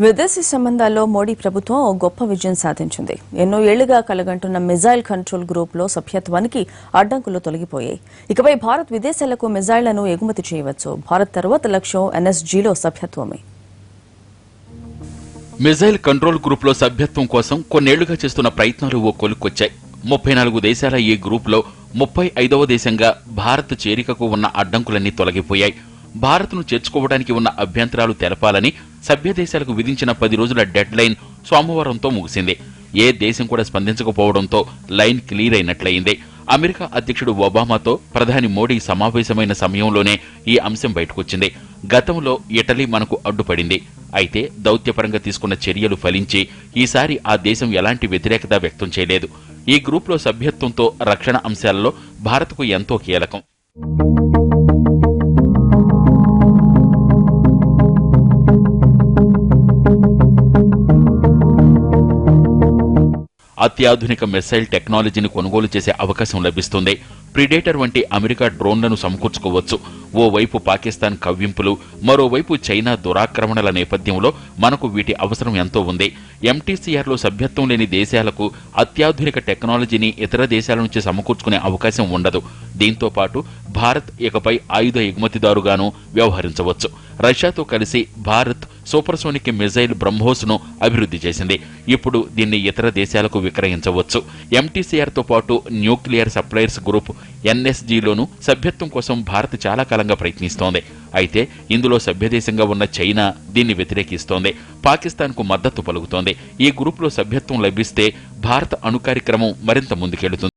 విదేశీ సంబంధాల్లో మోడీ ప్రభుత్వం ఓ గొప్ప విజయం సాధించింది. ఎన్నో ఏళ్లుగా కలగంటున్న మిజైల్ కంట్రోల్ గ్రూప్లో సభ్యత్వానికి అడ్డంకులు తొలగిపోయాయి. ఇకపై భారత్ విదేశాలకు మిజైళ్లను ఎగుమతి చేయవచ్చు. భారత్ తర్వాత లక్ష్యం ఎన్ఎస్జీలో సభ్యత్వమే. మిజైల్ కంట్రోల్ గ్రూప్లో సభ్యత్వం కోసం కొన్నేళ్లుగా చేస్తున్న ప్రయత్నాలు ఓ కొలుక్కొచ్చాయి. 34 దేశాల ఈ గ్రూప్లో 35వ దేశంగా భారత్ చేరికకు ఉన్న అడ్డంకులన్నీ తొలగిపోయాయి. భారత్ను చేర్చుకోవడానికి ఉన్న అభ్యంతరాలు తెలపాలని సభ్య దేశాలకు విధించిన 10 రోజుల డెడ్ లైన్ సోమవారంతో ముగిసింది. ఏ దేశం కూడా స్పందించకపోవడంతో లైన్ క్లియర్ అయినట్లయింది. అమెరికా అధ్యక్షుడు ఒబామాతో ప్రధాని మోడీ సమావేశమైన సమయంలోనే ఈ అంశం బయటకొచ్చింది. గతంలో ఇటలీ మనకు అడ్డుపడింది. అయితే దౌత్యపరంగా తీసుకున్న చర్యలు ఫలించి ఈసారి ఆ దేశం ఎలాంటి వ్యతిరేకత వ్యక్తం చేయలేదు. ఈ గ్రూప్లో సభ్యత్వంతో రక్షణ అంశాలలో భారత్కు ఎంతో కీలకం. అత్యాధునిక మిసైల్ టెక్నాలజీని కొనుగోలు చేసే అవకాశం లభిస్తుంది. ప్రిడేటర్ వంటి అమెరికా డ్రోన్లను సమకూర్చుకోవచ్చు. ఓవైపు పాకిస్తాన్ కవ్వింపులు, మరోవైపు చైనా దురాక్రమణల నేపథ్యంలో మనకు వీటి అవసరం ఎంతో ఉంది. ఎంటీసీఆర్లో సభ్యత్వం లేని దేశాలకు అత్యాధునిక టెక్నాలజీని ఇతర దేశాల నుంచి సమకూర్చుకునే అవకాశం ఉండదు. దీంతో పాటు భారత్ ఇకపై ఆయుధ ఎగుమతిదారుగాను వ్యవహరించవచ్చు. రష్యాతో కలిసి భారత్ సూపర్సోనిక్ మిజైల్ బ్రహ్మోస్ను అభివృద్ధి చేసింది. ఇప్పుడు దీన్ని ఇతర దేశాలకు విక్రయించవచ్చు. ఎంటీసీఆర్తో పాటు న్యూక్లియర్ సప్లయర్స్ గ్రూప్ ఎన్ఎస్జీలోనూ సభ్యత్వం కోసం భారత్ చాలా కాలంగా ప్రయత్నిస్తోంది. అయితే ఇందులో సభ్యదేశంగా ఉన్న చైనా దీన్ని వ్యతిరేకిస్తోంది. పాకిస్తాన్కు మద్దతు పలుకుతోంది. ఈ గ్రూప్లో సభ్యత్వం లభిస్తే భారత అణు కార్యక్రమం మరింత ముందుకెళ్తుంది.